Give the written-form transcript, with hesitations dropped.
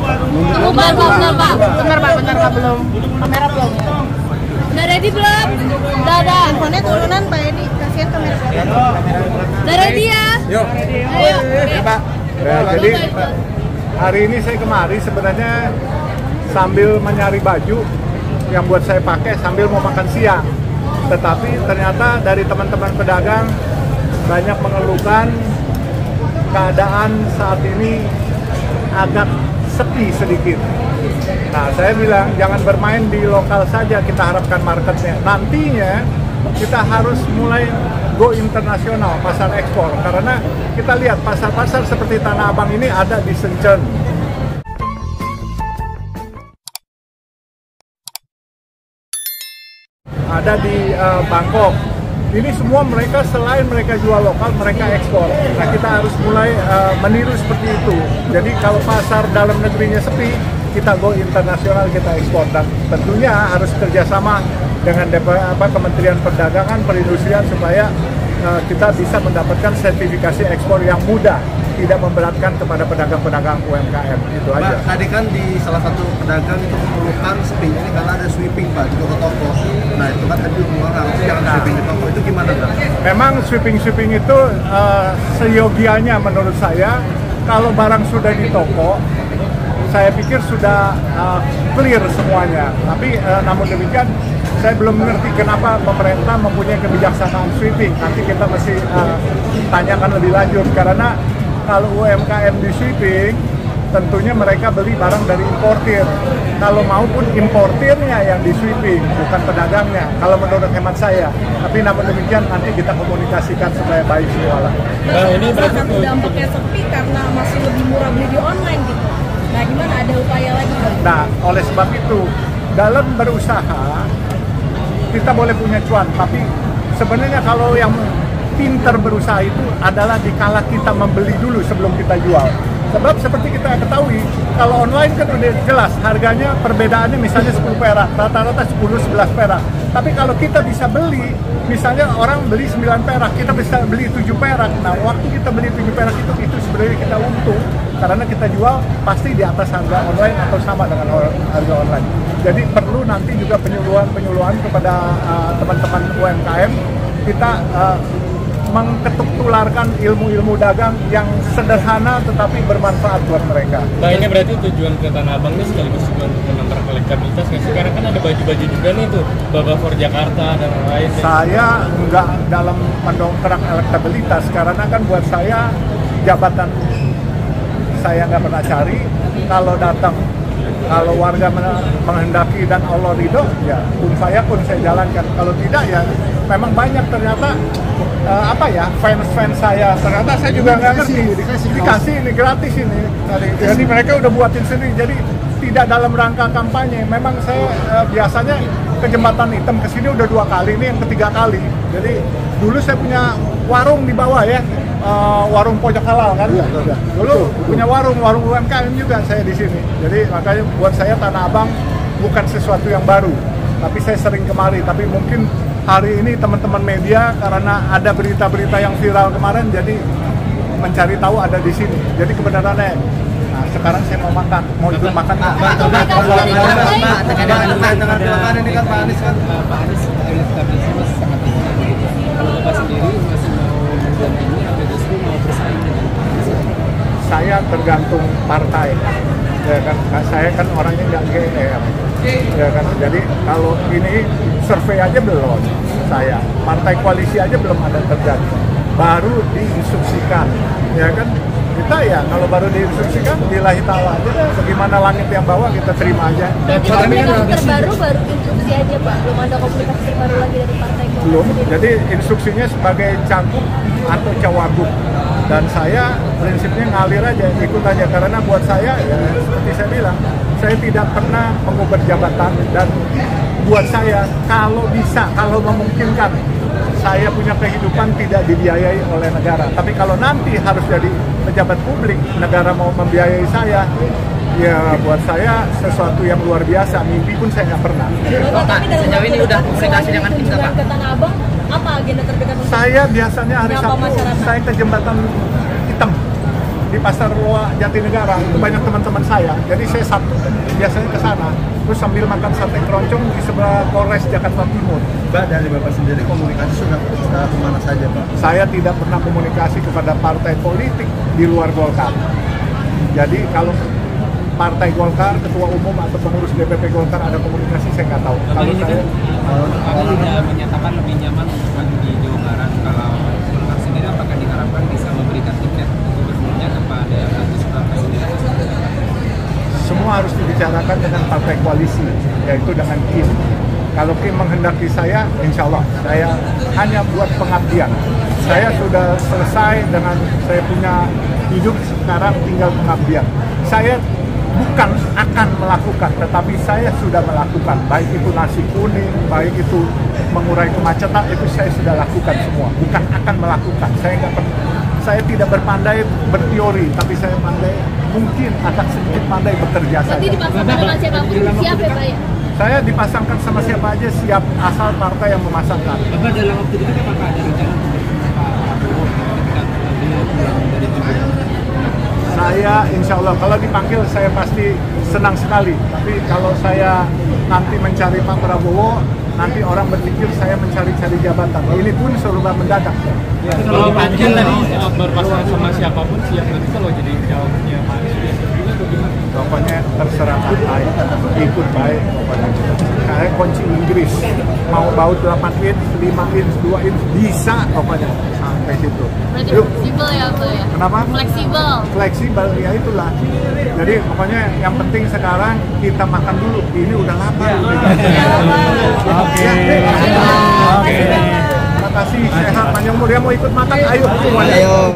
Bentar Pak, belum. Kamera belum. Udah ready belum? Udah. Handphonenya turunan Pak Edi, kasihan kamera. Udah ready ya? Yuk. Ayo. Ya Pak. Ya, jadi hari ini saya kemari sebenarnya sambil mencari baju yang buat saya pakai sambil mau makan siang. Tetapi ternyata dari teman-teman pedagang banyak mengeluhkan keadaan saat ini agak sepi sedikit. Nah, saya bilang jangan bermain di lokal saja, kita harapkan marketnya. Nantinya kita harus mulai go internasional, pasar ekspor. Karena kita lihat pasar-pasar seperti Tanah Abang ini ada di Shenzhen, ada di Bangkok. Ini semua mereka selain mereka jual lokal, mereka ekspor. Nah, kita harus mulai meniru seperti itu. Jadi kalau pasar dalam negerinya sepi, kita go internasional, kita ekspor. Dan tentunya harus kerjasama dengan Kementerian Perdagangan, Perindustrian supaya kita bisa mendapatkan sertifikasi ekspor yang mudah, tidak memberatkan kepada pedagang-pedagang UMKM. Itu aja. Pak, tadi kan di salah satu pedagang itu mengeluhkan sepinya ini karena ada sweeping Pak di toko-toko. Nah itu kan tadi orang harus jangan sweeping di toko, itu gimana Pak? Memang sweeping itu seyogianya menurut saya. Kalau barang sudah di toko, saya pikir sudah clear semuanya. Tapi namun demikian, saya belum mengerti kenapa pemerintah mempunyai kebijaksanaan sweeping. Nanti kita mesti tanyakan lebih lanjut, karena kalau UMKM di sweeping, tentunya mereka beli barang dari importir. Kalau maupun importirnya yang di sweeping, bukan pedagangnya. Kalau menurut hemat saya. Tapi namun demikian nanti kita komunikasikan supaya baik semua lah. Nah, ini berarti dampaknya sepi karena masih lebih murah beli di online gitu. Nah, gimana, ada upaya lagi? Nah, oleh sebab itu, dalam berusaha kita boleh punya cuan, tapi sebenarnya kalau yang pintar berusaha itu adalah dikala kita membeli dulu sebelum kita jual. Sebab seperti kita ketahui, kalau online kan udah jelas harganya perbedaannya misalnya 10 perak, rata-rata 10-11 perak. Tapi kalau kita bisa beli, misalnya orang beli 9 perak, kita bisa beli 7 perak. Nah, waktu kita beli 7 perak itu sebenarnya kita untung, karena kita jual pasti di atas harga online atau sama dengan harga online. Jadi perlu nanti juga penyuluhan kepada teman-teman UMKM, kita mengketuk tularkan ilmu-ilmu dagang yang sederhana tetapi bermanfaat buat mereka. Nah, ini berarti tujuan ke Tanah Abang ini sekaligus juga untuk menambah elektabilitas nggak sih? Karena kan ada baju-baju juga nih tuh, Baba for Jakarta dan lain. Saya nggak dalam mendongkrak elektabilitas, karena kan buat saya jabatan saya nggak pernah cari. Kalau datang, kalau warga menghendaki dan Allah ridho, ya saya jalankan. Kalau tidak, ya memang banyak ternyata fans saya. Ternyata saya juga nggak ngerti. Dikasih ini gratis ini. Jadi mereka udah buatin sendiri. Jadi tidak dalam rangka kampanye. Memang saya biasanya ke Jembatan Hitam kesini udah 2 kali, ini yang ketiga kali. Jadi dulu saya punya warung di bawah ya. Warung pojok halal kan, dulu punya warung UMKM juga saya di sini. Jadi makanya buat saya Tanah Abang bukan sesuatu yang baru, tapi saya sering kemari. Tapi mungkin hari ini teman-teman media karena ada berita-berita yang viral kemarin, jadi mencari tahu ada di sini. Jadi kebenarannya. Nah, sekarang saya mau makan, mau ikut makan. Dengan ini kan Pak Anies kan, Pak Anies elektabilitas sangat tinggi. Kalau Bapak sendiri masih mau mendampingi atau justru mau bersaing dengan Pak Anies? Saya tergantung partai, ya kan. Saya kan orangnya nggak GR, ya kan. Jadi kalau ini survei aja belum, saya partai koalisi aja belum ada terjadi, baru diinstruksikan, ya kan. Kita ya kalau baru diinstruksikan lillahi ta'ala aja deh, bagaimana langit yang bawah kita terima aja. Tapi yang terbaru baru instruksi aja Pak, belum ada komunikasi terbaru lagi dari partai. Belum, jadi instruksinya sebagai cagup atau cawagup. Dan saya prinsipnya ngalir aja, ikut aja. Karena buat saya, ya seperti saya bilang, saya tidak pernah mengubah jabatan. Dan buat saya, kalau bisa, kalau memungkinkan, saya punya kehidupan tidak dibiayai oleh negara. Tapi kalau nanti harus jadi pejabat publik, negara mau membiayai saya, ya buat saya sesuatu yang luar biasa. Mimpi pun saya nggak pernah. Pak, sejauh ini udah komunikasi dengan kita Pak? Ke Tanah Abang, apa agenda terdekat? Saya biasanya hari Sabtu, saya ke Jembatan Hitam. di Pasar Loa Jatinegara itu banyak teman-teman saya, jadi saya Sabtu biasanya ke sana, terus sambil makan sate keroncong di sebelah Polres Jakarta Timur. Mbak, dari Bapak sendiri komunikasi sudah kemana saja, Pak? Saya tidak pernah komunikasi kepada partai politik di luar Golkar. Jadi kalau partai Golkar, ketua umum atau pengurus DPP Golkar ada komunikasi, saya nggak tahu. Kalau saya Kami tidak menyatakan lebih nyaman untuk maju di Jawa Barat. Kalau Golkar sendiri apakah diharapkan bisa memberikan tiket gubernurnya kepada Agus Bapak sendiri? semua harus dibicarakan dengan partai koalisi, yaitu dengan Kim. Kalau Kim menghendaki saya, insya Allah saya hanya buat pengabdian. Saya sudah selesai dengan saya punya hidup, sekarang tinggal pengabdian. Saya bukan akan melakukan, tetapi saya sudah melakukan. Baik itu nasi kuning, baik itu mengurai kemacetan, itu saya sudah lakukan semua. Bukan akan melakukan. Saya tidak berpandai berteori, tapi saya pandai, mungkin agak sedikit pandai bekerja saja. Nanti dipasangkan dengan siapapun siap ya Pak ya? Saya dipasangkan sama siapa aja siap, asal partai yang memasangkan. Bapak dalam waktu dekat apakah ada rencana untuk bertemu Pak Prabowo ketika beliau pulang dari tujuan? Saya insya Allah kalau dipanggil saya pasti senang sekali. Tapi kalau saya nanti mencari Pak Prabowo, nanti orang berpikir saya mencari-cari jabatan. Ini pun serba mendadak. Kalau dipanggil tadi berpasangan sama siapapun siap, nanti kalau jadi jawabnya Pak Anies juga atau gimana? Pokoknya terserah partai, ikut baik pokoknya. Saya kunci Inggris, mau baut 8 inch, 5 inch, 2 inch, bisa pokoknya sampai situ. Berarti Yuk. fleksibel ya Pak ya? Kenapa? Fleksibel. Fleksibel, ya itulah. Jadi pokoknya yang penting sekarang kita makan dulu. Ini udah lapar. Oke. Terima kasih, sehat, panjang umur. Dia mau ikut makan, ayo semuanya.